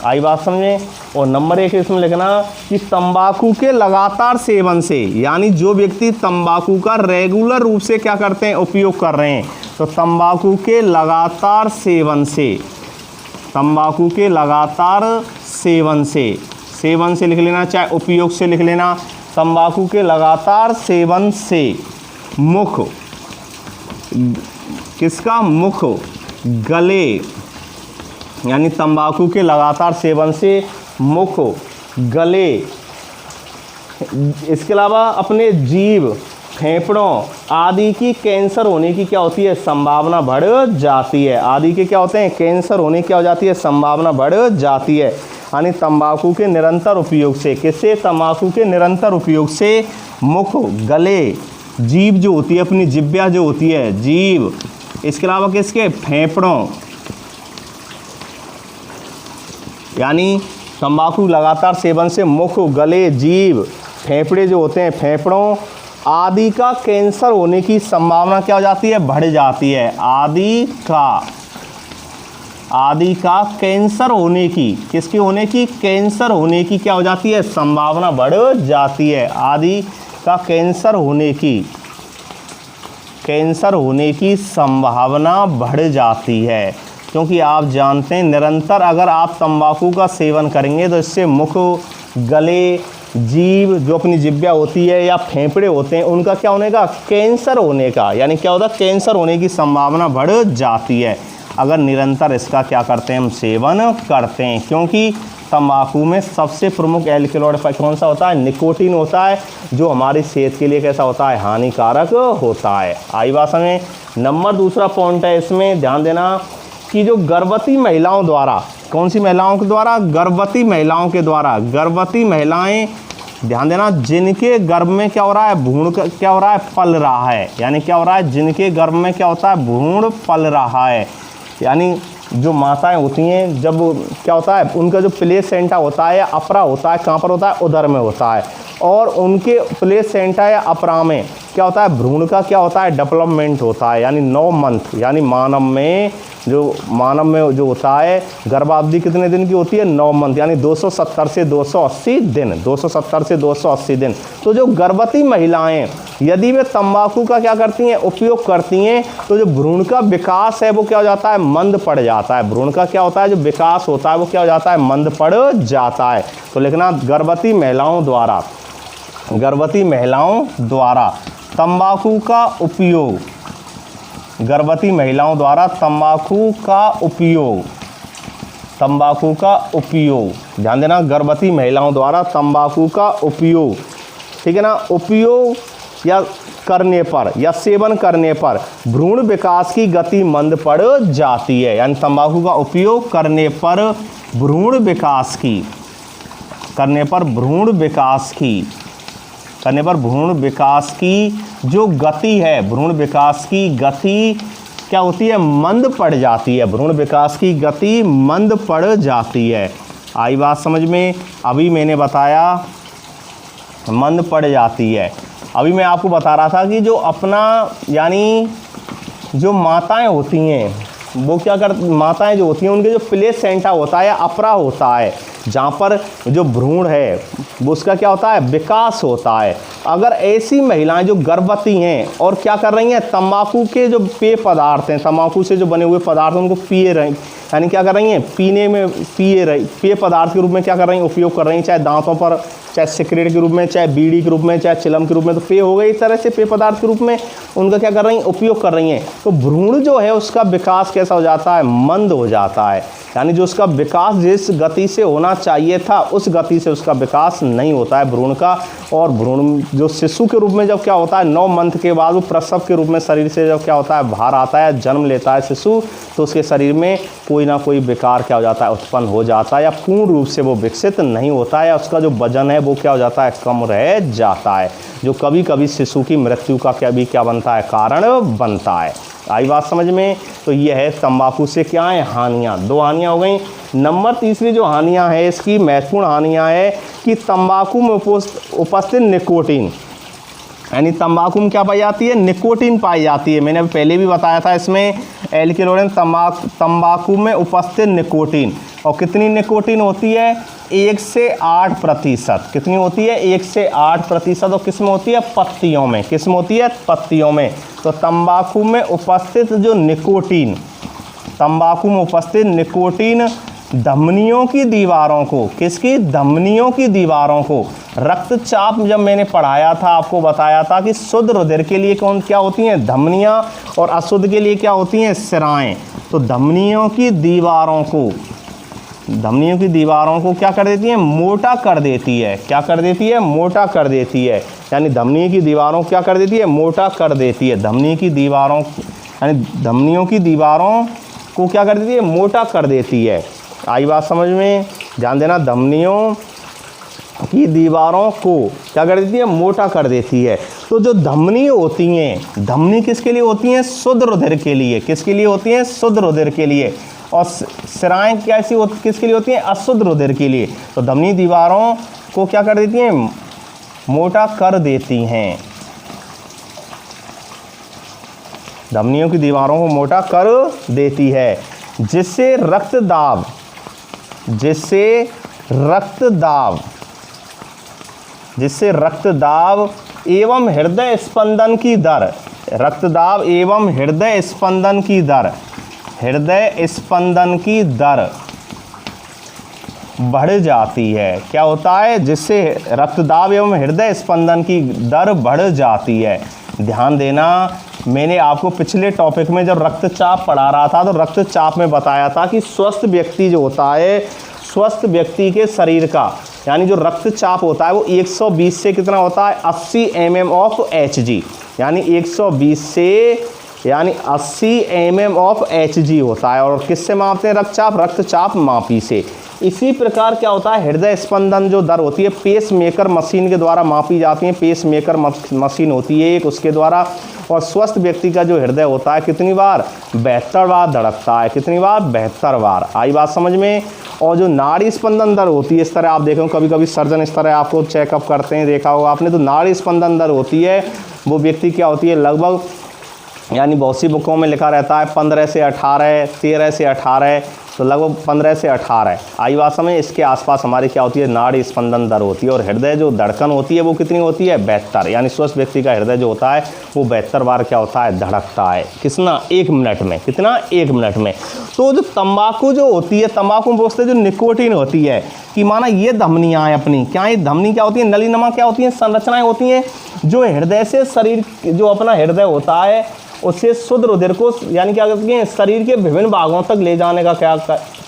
आई बात समझे। और नंबर 1 इसमें लिखना कि तंबाकू के लगातार सेवन से, यानी जो व्यक्ति तंबाकू का रेगुलर रूप से क्या करते हैं, उपयोग कर रहे हैं, तो तंबाकू के लगातार सेवन से, तंबाकू के लगातार सेवन से लिख लेना, चाहे उपयोग से लिख लेना। तंबाकू के लगातार सेवन से मुख, किसका, मुख, गले, यानी तंबाकू के लगातार सेवन से मुख, गले, इसके अलावा अपने जीभ, फेफड़ों आदि की कैंसर होने की क्या होती है, संभावना बढ़ जाती है। आदि के क्या होते हैं, कैंसर होने की क्या हो जाती है, संभावना बढ़ जाती है। यानी तंबाकू के निरंतर उपयोग से, किससे, तंबाकू के निरंतर उपयोग से मुख, गले, जीभ जो होती है, अपनी जिह्वा जो होती है, जीभ, इसके अलावा किसके, फेफड़ों, यानी तंबाकू लगातार सेवन से मुख, गले, जीभ, फेफड़े जो होते हैं, फेफड़ों आदि का कैंसर होने की संभावना क्या हो जाती है, बढ़ जाती है। आदि का कैंसर होने की, किसकी होने की, कैंसर होने की क्या हो जाती है, संभावना बढ़ जाती है। आदि का कैंसर होने की संभावना बढ़ जाती है, क्योंकि आप जानते हैं निरंतर अगर आप तंबाकू का सेवन करेंगे तो इससे मुख, गले, जीभ जो अपनी जिह्वा होती है या फेफड़े होते हैं, उनका क्या होने का, कैंसर होने का, यानी क्या होता है, कैंसर होने की संभावना बढ़ जाती है अगर निरंतर इसका क्या करते हैं, हम सेवन करते हैं। क्योंकि तंबाकू में सबसे प्रमुख एल्केलॉइड कौन सा होता है, निकोटीन होता है, जो हमारी सेहत के लिए कैसा होता है, हानिकारक होता है। आई बात समझ। नंबर 2 पॉइंट है इसमें, ध्यान देना कि जो गर्भवती महिलाओं द्वारा, कौन सी महिलाओं के द्वारा, गर्भवती महिलाओं के द्वारा, गर्भवती महिलाएं, ध्यान देना, जिनके गर्भ में क्या हो रहा है, भ्रूण क्या हो रहा है, पल रहा है, यानी क्या हो रहा है, जिनके गर्भ में क्या होता है, भ्रूण पल रहा है, यानी जो माताएं होती हैं, जब क्या होता है, उनका जो प्लेसेंटा होता है या अपरा होता है, कहाँ पर होता है, उदर में होता है, और उनके प्लेसेंटा या अपरा में क्या होता है, भ्रूण का क्या होता है, डेवलपमेंट होता है, यानी 9 मंथ, यानी मानव में जो मानव में जो होता है गर्भावधि कितने दिन की होती है, 9 मंथ, यानी 270 से 280 दिन, 270 से 280 दिन। तो जो गर्भवती महिलाएं यदि वे तंबाकू का क्या करती हैं, उपयोग करती हैं, तो जो भ्रूण का विकास है वो क्या हो जाता है, मंद पड़ जाता है। भ्रूण का क्या होता है, जो विकास होता है वो क्या हो जाता है, मंद पड़ जाता है। तो लिखना गर्भवती महिलाओं द्वारा तंबाकू का उपयोग, गर्भवती महिलाओं द्वारा तंबाकू का उपयोग, ध्यान देना, गर्भवती महिलाओं द्वारा तंबाकू का उपयोग, ठीक है ना, उपयोग या करने पर या सेवन करने पर भ्रूण विकास की गति मंद पड़ जाती है। यानी तंबाकू का उपयोग करने पर भ्रूण विकास की जो गति है, भ्रूण विकास की गति क्या होती है, मंद पड़ जाती है। भ्रूण विकास की गति मंद पड़ जाती है। आई बात समझ में? अभी मैंने बताया मंद पड़ जाती है। अभी मैं आपको बता रहा था कि जो अपना यानी जो माताएं होती हैं वो क्या माताएं जो होती हैं उनके जो प्लेसेंटा होता है या अपरा होता है, जहाँ पर जो भ्रूण है वो उसका क्या होता है, विकास होता है। अगर ऐसी महिलाएं जो गर्भवती हैं और क्या कर रही हैं, तंबाकू के जो पेय पदार्थ हैं, तंबाकू से जो बने हुए पदार्थ हैं उनको पिए रही, यानी क्या कर रही हैं, पेय पदार्थ के रूप में क्या कर रही हैं, उपयोग कर रही हैं, चाहे दांतों पर, चाहे सिगरेट के रूप में, चाहे बीड़ी के रूप में, चाहे चिलम के रूप में, तो पेय हो गए। इस तरह से पेय पदार्थ के रूप में उनका क्या कर रही हैं, उपयोग कर रही हैं। तो भ्रूण जो है उसका विकास कैसा हो जाता है, मंद हो जाता है। यानी जो उसका विकास जिस गति से होना चाहिए था उस गति से उसका विकास नहीं होता है भ्रूण का। और भ्रूण जो शिशु के रूप में जब क्या होता है, 9 मंथ के बाद वो प्रसव के रूप में शरीर से जब क्या होता है, बाहर आता है, जन्म लेता है शिशु, तो उसके शरीर में कोई ना कोई विकार क्या हो जाता है, उत्पन्न हो जाता है, या पूर्ण रूप से वो विकसित नहीं होता है, या उसका जो वजन है वो क्या हो जाता है, कम रह जाता है, जो कभी कभी शिशु की मृत्यु का क्या बनता है, कारण बनता है। आई बात समझ में? तो ये है तंबाकू से क्या है, हानियाँ। 2 हानियाँ हो गई। नंबर तीसरी जो हानियाँ है, इसकी महत्वपूर्ण हानियाँ है कि तंबाकू में उपस्थित निकोटीन, यानी तंबाकू में क्या पाई जाती है, निकोटीन पाई जाती है। मैंने पहले भी बताया था इसमें एल्केलोनिन तंबाकू में उपस्थित निकोटीन, और कितनी निकोटीन होती है, 1 से 8%। कितनी होती है, 1 से 8%। और किस में होती है, पत्तियों में। किस में होती है, पत्तियों में। तो तंबाकू में उपस्थित जो निकोटीन, तंबाकू में उपस्थित निकोटीन धमनियों की दीवारों को, किसकी, धमनियों की दीवारों को, रक्तचाप जब मैंने पढ़ाया था आपको बताया था कि शुद्ध रुधिर के लिए कौन क्या होती हैं, धमनियाँ, और अशुद्ध के लिए क्या होती हैं, सिराएं। तो धमनियों की दीवारों को क्या कर देती है, मोटा कर देती है। क्या कर देती है, मोटा कर देती है। यानी धमनी की दीवारों क्या कर देती है, मोटा कर देती है। धमनी की दीवारों यानी धमनियों की दीवारों को क्या कर देती है, मोटा कर देती है। आई बात समझ में? ध्यान देना, धमनियों की दीवारों को क्या कर देती है, मोटा कर देती है। तो जो धमनी होती हैं, धमनी किसके लिए होती हैं, शुद्ध रुधिर के लिए। किसके लिए होती हैं, शुद्ध रुधिर के लिए। और सिराएं किसके लिए होती हैं, अशुद्ध रुधिर के लिए। तो धमनी दीवारों को क्या कर देती हैं, मोटा कर देती हैं। धमनियों की दीवारों को मोटा कर देती है, जिससे रक्तदाब एवं हृदय स्पंदन की दर बढ़ जाती है। क्या होता है, जिससे रक्तदाब एवं हृदय स्पंदन की दर बढ़ जाती है। ध्यान देना, मैंने आपको पिछले टॉपिक में जब रक्तचाप पढ़ा रहा था तो रक्तचाप में बताया था कि स्वस्थ व्यक्ति जो होता है, स्वस्थ व्यक्ति के शरीर का यानी जो रक्तचाप होता है वो 120 से कितना होता है, 80 mm ऑफ Hg, यानी 120 से यानी 80 mm ऑफ Hg होता है। और किससे मापते हैं रक्तचाप मापी से। इसी प्रकार क्या होता है, हृदय स्पंदन जो दर होती है पेस मेकर मशीन के द्वारा मापी जाती है। पेस मेकर मशीन होती है एक, उसके द्वारा। और स्वस्थ व्यक्ति का जो हृदय होता है कितनी बार, 72 बार धड़कता है। कितनी बार, 72 बार। आई बात समझ में? और जो नाड़ी स्पंदन दर होती है, इस तरह आप देखो कभी कभी सर्जन इस तरह आपको चेकअप करते हैं, देखा होगा आपने, तो नाड़ी स्पंदन दर होती है वो व्यक्ति क्या होती है, लगभग यानी बहुत सी बुकों में लिखा रहता है 15 से 18, 13 से 18, तो लगभग 15 से 18 आई भाषा में इसके आसपास हमारी क्या होती है, नाड़ी स्पंदन दर होती है। और हृदय जो धड़कन होती है वो कितनी होती है, 72, यानी स्वस्थ व्यक्ति का हृदय जो होता है वो 72 बार क्या होता है, धड़कता है। कितना, 1 मिनट में, कितना, 1 मिनट में। तो जो तंबाकू जो होती है, तंबाकू में बोलते जो निकोटीन होती है, कि माना ये धमनियाँ हैं अपनी, क्या ये धमनी क्या होती है, नलीनुमा क्या होती हैं, संरचनाएँ होती हैं, जो हृदय से शरीर, जो अपना हृदय होता है उससे शुद्ध रुधिर को, यानी क्या करती हैं, शरीर के विभिन्न भागों तक ले जाने का क्या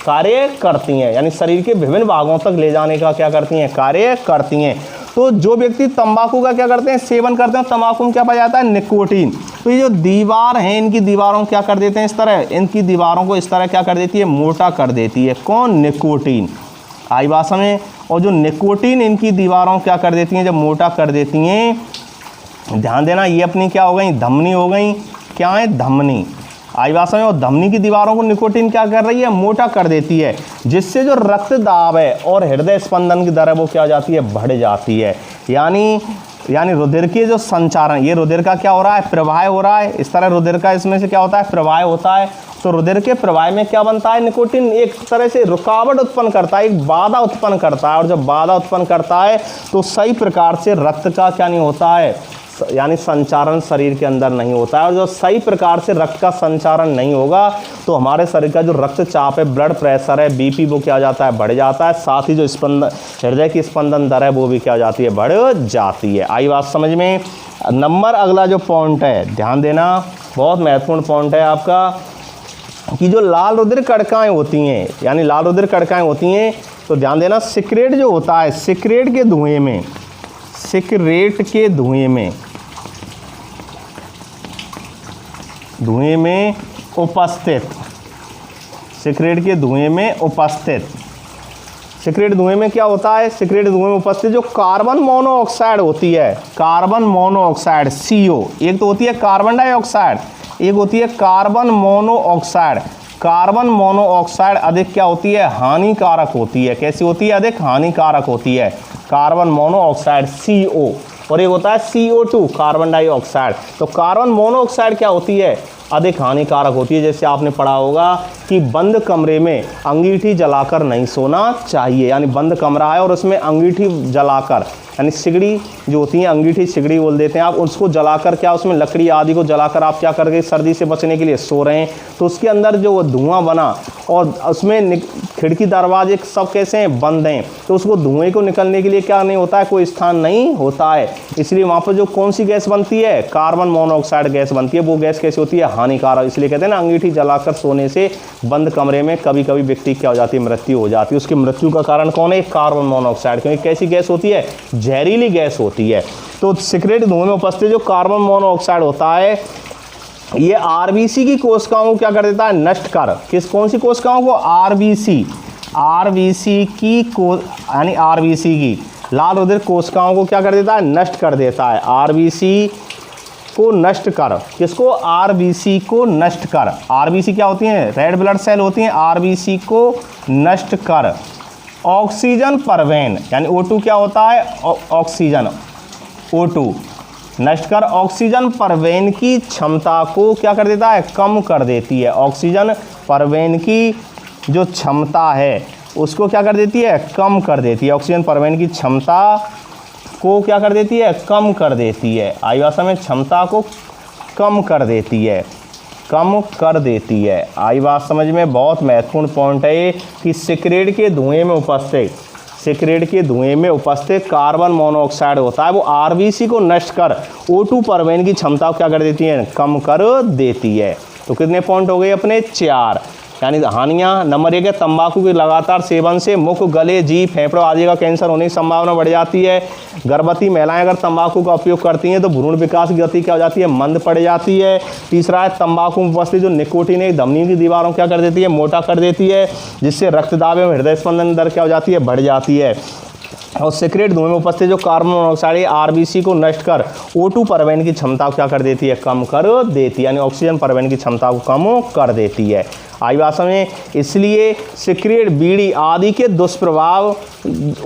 कार्य करती हैं, यानी शरीर के विभिन्न भागों तक ले जाने का क्या करती हैं, कार्य करती हैं। तो जो व्यक्ति तंबाकू का क्या करते हैं, सेवन करते हैं, तंबाकू में क्या पाया जाता है, निकोटीन। तो ये जो दीवार हैं, इनकी दीवारों को क्या कर देते हैं, इस तरह, इनकी दीवारों को इस तरह क्या कर देती है, मोटा कर देती है। कौन, निकोटीन, आई भाषा में। और जो निकोटीन इनकी दीवारों को क्या कर देती हैं, जब मोटा कर देती हैं, ध्यान देना, ये अपनी क्या हो गई, धमनी हो गई, क्या है, धमनी, आई भाषा में। और धमनी की दीवारों को निकोटीन क्या कर रही है, मोटा कर देती है, जिससे जो रक्त दाब है और हृदय स्पंदन की दर है वो क्या हो जाती है, बढ़ जाती है। यानी रुधिर के जो संचारण, ये रुधिर का क्या हो रहा है, प्रवाह हो रहा है, इस तरह रुधिर का इसमें से क्या होता है, प्रवाह होता है। तो रुधिर के प्रवाह में क्या बनता है, निकोटीन एक तरह से रुकावट उत्पन्न करता है, एक बाधा उत्पन्न करता है। और जब बाधा उत्पन्न करता है तो सही प्रकार से रक्त का क्या नहीं होता है, यानी संचारण शरीर के अंदर नहीं होता है। और जो सही प्रकार से रक्त का संचारण नहीं होगा तो हमारे शरीर का जो रक्तचाप है, ब्लड प्रेशर है, बीपी, वो क्या हो जाता है, बढ़ जाता है। साथ ही जो स्पंदन, हृदय की स्पंदन दर है वो भी क्या हो जाती है, बढ़ जाती है। आई बात समझ में। नंबर अगला जो पॉइंट है, ध्यान देना, बहुत महत्वपूर्ण पॉइंट है आपका, कि जो लाल रुधिर कणिकाएं होती हैं, यानी लाल रुधिर कणिकाएं होती हैं, तो ध्यान देना, सिगरेट जो होता है, सिगरेट के धुएं में, सिगरेट के धुएं में उपस्थित, सिगरेट के धुएं में उपस्थित, सिगरेट धुएं में क्या होता है, सिगरेट धुएं में उपस्थित जो कार्बन मोनोऑक्साइड होती है, कार्बन मोनोऑक्साइड, CO, एक तो होती है कार्बन डाइऑक्साइड, एक होती है कार्बन मोनोऑक्साइड। कार्बन मोनोऑक्साइड अधिक क्या होती है, हानिकारक होती है। कैसी होती है, अधिक हानिकारक होती है, कार्बन मोनोऑक्साइड, CO। और एक होता है CO2, कार्बन डाइऑक्साइड। तो कार्बन मोनोऑक्साइड क्या होती है, अधिक हानिकारक होती है। जैसे आपने पढ़ा होगा कि बंद कमरे में अंगीठी जलाकर नहीं सोना चाहिए, यानी बंद कमरा है और उसमें अंगीठी जलाकर, यानी सिगड़ी जो होती है, अंगीठी सिगड़ी बोल देते हैं आप, उसको जलाकर क्या, उसमें लकड़ी आदि को जलाकर आप क्या करके सर्दी से बचने के लिए सो रहे हैं, तो उसके अंदर जो धुआं बना और उसमें खिड़की दरवाजे सब कैसे हैं, बंद हैं, तो उसको धुएं को निकलने के लिए क्या नहीं होता है, कोई स्थान नहीं होता है। इसलिए वहाँ पर जो कौन सी गैस बनती है, कार्बन मोनोऑक्साइड गैस बनती है। वो गैस कैसी होती है, हानिकारक। इसलिए कहते हैं ना, अंगीठी जलाकर सोने से बंद कमरे में कभी कभी व्यक्ति क्या हो जाती है, मृत्यु हो जाती है। उसकी मृत्यु का कारण कौन है, कार्बन मोनोऑक्साइड, क्योंकि कैसी गैस होती है, जहरीली गैस होती है। तो सिगरेट धुएं में उपस्थित जो कार्बन मोनोऑक्साइड होता है, ये आरबीसी की कोशिकाओं को क्या कर देता है, नष्ट कर। कौन सी कोशिकाओं को, आरबीसी की यानी आरबीसी की लाल रुधिर कोशिकाओं को क्या कर देता है, नष्ट कर देता है। आरबीसी को नष्ट कर, किसको, आरबीसी को नष्ट कर। आरबीसी क्या होती हैं, रेड ब्लड सेल होती हैं। आरबीसी को नष्ट कर। ऑक्सीजन परवेन, यानी O2 क्या होता है, ऑक्सीजन, O2 नष्ट कर। ऑक्सीजन परवेन की क्षमता को क्या कर देता है, कम कर देती है। ऑक्सीजन परवेन की जो क्षमता है उसको क्या कर देती है, कम कर देती है। ऑक्सीजन परवेन की क्षमता को क्या कर देती है, कम कर देती है। आई भाषा में क्षमता को कम कर देती है, कम कर देती है। आई बात समझ में। बहुत महत्वपूर्ण पॉइंट है ये, कि सिगरेट के धुएं में उपस्थित, सिगरेट के धुएं में उपस्थित कार्बन मोनोऑक्साइड होता है, वो आरबीसी को नष्ट कर O2 परवेन की क्षमता को क्या कर देती है, कम कर देती है। तो कितने पॉइंट हो गए अपने, 4। यानी हानियाँ, नंबर 1 है, तंबाकू के लगातार सेवन से मुख, गले, जीभ, फेफड़ों आदि का कैंसर होने की संभावना बढ़ जाती है। गर्भवती महिलाएं अगर तंबाकू का उपयोग करती हैं तो भ्रूण विकास की गति क्या हो जाती है, मंद पड़ जाती है। तीसरा है, तंबाकू में उपस्थित जो निकोटीन है धमनी की दीवारों क्या कर देती है, मोटा कर देती है, जिससे रक्तदाब एवं हृदय स्पंदन दर क्या हो जाती है, बढ़ जाती है। और सिक्रेट धुएं में उपस्थित जो कार्बन मोनोऑक्साइड आरबीसी को नष्ट कर O2 परिवहन की क्षमता को क्या कर देती है, कम कर देती है, यानी ऑक्सीजन परिवहन की क्षमता को कम कर देती है। आई बात समझ। इसलिए सिगरेट, बीड़ी आदि के दुष्प्रभाव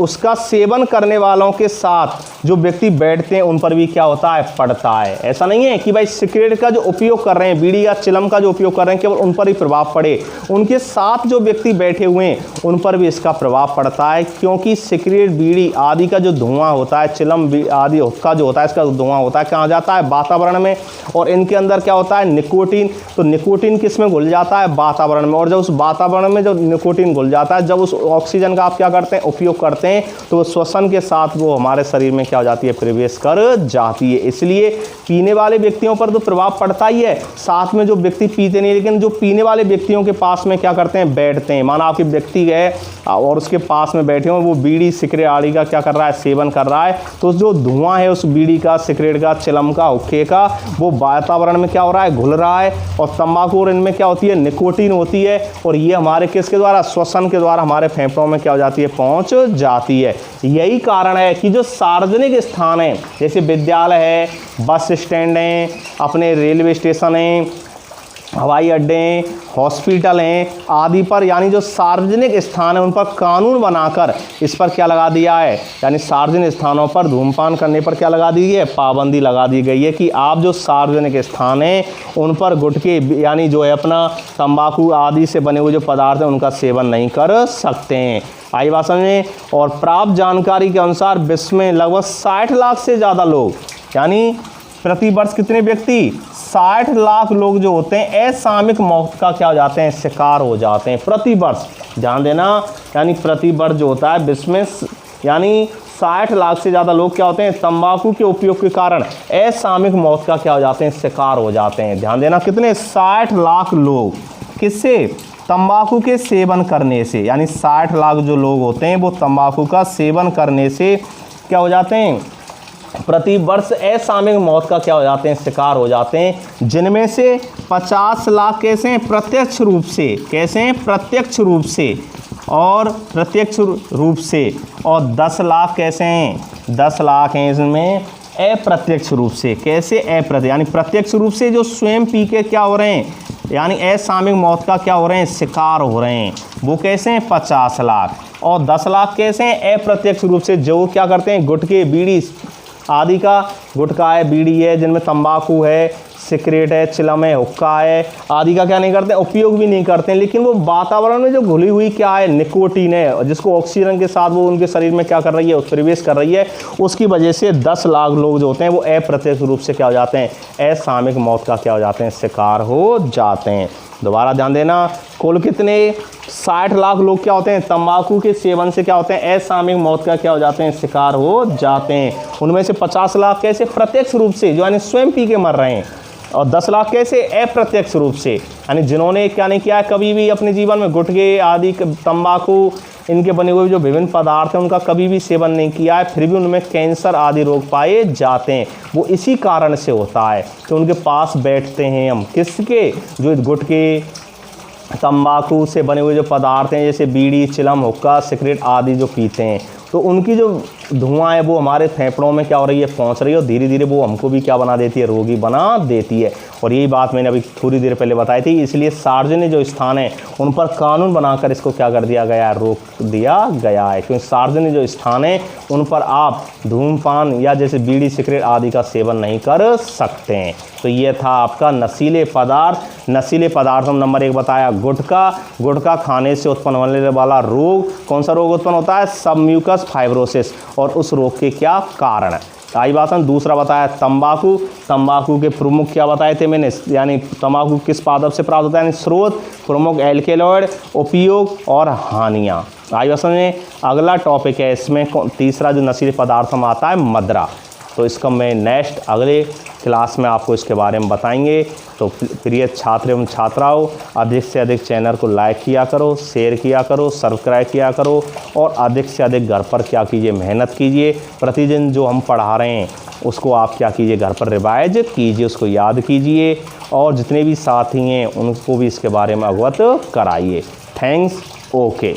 उसका सेवन करने वालों के साथ जो व्यक्ति बैठते हैं उन पर भी क्या होता है, पड़ता है। ऐसा नहीं है कि भाई सिगरेट का जो उपयोग कर रहे हैं, बीड़ी या चिलम का जो उपयोग कर रहे हैं, केवल उन पर ही प्रभाव पड़े, उनके साथ जो व्यक्ति बैठे हुए हैं उन पर भी इसका प्रभाव पड़ता है। क्योंकि सिगरेट, बीड़ी आदि का जो धुआं होता है, चिलम आदि का जो होता है, इसका धुआं होता है, कहाँ जाता है, वातावरण में, और इनके अंदर क्या होता है, निकोटीन। तो निकोटीन किस में घुल जाता है, वातावरण में, और जब उस वातावरण में जो निकोटीन घुल जाता है, जब उस ऑक्सीजन का आप क्या करते हैं, उपयोग करते हैं, तो वो श्वसन के साथ वो हमारे शरीर में क्या हो जाती है, प्रवेश कर जाती है। इसलिए पीने वाले व्यक्तियों पर तो प्रभाव पड़ता ही है, साथ में जो व्यक्ति पीते नहीं, लेकिन जो पीने वाले व्यक्तियों के पास में क्या करते हैं, बैठते हैं। माना आपके व्यक्ति है और उसके पास में बैठे हो, वो बीड़ी, सिगरेट आदि का क्या कर रहा है, सेवन कर रहा है, तो जो धुआं है उस बीड़ी का, सिगरेट का, चिलम का, हुक्के का, वो वातावरण में क्या हो रहा है, घुल रहा है। और तंबाकू और इनमें क्या होती है, निकोटीन होती है, और ये हमारे किसके द्वारा, श्वसन के द्वारा हमारे फेफड़ों में क्या हो जाती है, पहुंच जाती है। यही कारण है कि जो सार्वजनिक स्थान है, जैसे विद्यालय है, बस स्टैंड हैं, अपने रेलवे स्टेशन हैं, हवाई अड्डे हैं, हॉस्पिटल हैं आदि पर, यानी जो सार्वजनिक स्थान है उन पर कानून बनाकर इस पर क्या लगा दिया है, यानी सार्वजनिक स्थानों पर धूम्रपान करने पर क्या लगा दी है, पाबंदी लगा दी गई है कि आप जो सार्वजनिक स्थान हैं उन पर गुटखे यानी जो है अपना तंबाकू आदि से बने हुए जो पदार्थ हैं उनका सेवन नहीं कर सकते हैं। आई बात समझ। और प्राप्त जानकारी के अनुसार विश्व में लगभग 60 लाख से ज़्यादा लोग, यानी प्रति वर्ष कितने व्यक्ति, 60 लाख लोग जो होते हैं असामयिक मौत का क्या हो जाते हैं, शिकार हो जाते हैं प्रति वर्ष। ध्यान देना, यानी प्रति वर्ष जो होता है विश्व में, यानी 60 लाख से ज़्यादा लोग क्या होते हैं, तंबाकू के उपयोग के कारण असामयिक मौत का क्या हो जाते हैं, शिकार हो जाते हैं। ध्यान देना, कितने, 60 लाख लोग, किससे, तंबाकू के सेवन करने से, यानी 60 लाख जो लोग होते हैं वो तंबाकू का सेवन करने से क्या हो जाते हैं, प्रति वर्ष असामयिक मौत का क्या हो जाते हैं, शिकार हो जाते हैं। जिनमें से 50 लाख कैसे हैं, प्रत्यक्ष रूप से, कैसे हैं, प्रत्यक्ष रूप से, और प्रत्यक्ष रूप से, और 10 लाख कैसे हैं, 10 लाख हैं इसमें अप्रत्यक्ष रूप से। कैसे, अप्रत्यक्ष, यानी प्रत्यक्ष रूप से जो स्वयं पी के क्या हो रहे हैं, यानी असामयिक मौत का क्या हो रहे हैं, शिकार हो रहे हैं, वो कैसे हैं, 50 लाख। और 10 लाख कैसे हैं, अप्रत्यक्ष रूप से, जो क्या करते हैं, गुटखे, बीड़ी आदि का, गुटखा है, बीड़ी है, जिनमें तंबाकू है, सिगरेट है, चिलम है, हुक्का है आदि का क्या नहीं करते, उपयोग भी नहीं करते हैं, लेकिन वो वातावरण में जो घुली हुई क्या है, निकोटीन है, जिसको ऑक्सीजन के साथ वो उनके शरीर में क्या कर रही है, प्रवेश कर रही है, उसकी वजह से 10 लाख लोग जो होते हैं वो अप्रत्यक्ष रूप से क्या हो जाते हैं, असामयिक मौत का क्या हो जाते हैं, शिकार हो जाते हैं। दोबारा ध्यान देना, कुल कितने, 60 लाख लोग क्या होते हैं, तंबाकू के सेवन से क्या होते हैं, असामयिक मौत का क्या हो जाते हैं, शिकार हो जाते हैं। उनमें से 50 लाख कैसे, प्रत्यक्ष रूप से, जो यानी स्वयं पी के मर रहे हैं, और 10 लाख कैसे, अप्रत्यक्ष रूप से, यानी जिन्होंने क्या नहीं किया है कभी भी अपने जीवन में, गुटखे आदि, तंबाकू, इनके बने हुए जो विभिन्न पदार्थ हैं उनका कभी भी सेवन नहीं किया है, फिर भी उनमें कैंसर आदि रोग पाए जाते हैं। वो इसी कारण से होता है कि उनके पास बैठते हैं हम, किसके, जो गुटखे, तंबाकू से बने हुए जो पदार्थ हैं, जैसे बीड़ी, चिलम, हुक्का, सिगरेट आदि जो पीते हैं, तो उनकी जो धुआं है वो हमारे फेफड़ों में क्या हो रही है, पहुंच रही है, और धीरे धीरे वो हमको भी क्या बना देती है, रोगी बना देती है। और यही बात मैंने अभी थोड़ी देर पहले बताई थी। इसलिए सार्वजनिक जो स्थान है उन पर कानून बनाकर इसको क्या कर दिया गया है, रोक दिया गया है, क्योंकि सार्वजनिक जो स्थान है उन पर आप धूम्रपान या जैसे बीड़ी, सिगरेट आदि का सेवन नहीं कर सकते हैं। तो ये था आपका नशीले पदार्थ। नशीले पदार्थों में नंबर 1 बताया गुटखा। गुटखा खाने से उत्पन्न होने वाला रोग, कौन सा रोग उत्पन्न होता है, सबम्यूकस फाइब्रोसिस, और उस रोग के क्या कारण है, आई बात है। दूसरा बताया तंबाकू। तंबाकू के प्रमुख क्या बताए थे मैंने, यानी तंबाकू किस पादप से प्राप्त होता है, यानी स्रोत, प्रमुख एल्केलॉइड, उपयोग और हानियाँ। आई बात समझे। अगला टॉपिक है इसमें तीसरा जो नशीले पदार्थ में आता है, मदरा। तो इसका मैं नेक्स्ट अगले क्लास में आपको इसके बारे में बताएंगे। तो प्रिय छात्र एवं छात्राओं, अधिक से अधिक चैनल को लाइक किया करो, शेयर किया करो, सब्सक्राइब किया करो, और अधिक से अधिक घर पर क्या कीजिए, मेहनत कीजिए। प्रतिदिन जो हम पढ़ा रहे हैं उसको आप क्या कीजिए, घर पर रिवाइज कीजिए, उसको याद कीजिए, और जितने भी साथी हैं उनको भी इसके बारे में अवगत कराइए। थैंक्स। ओके।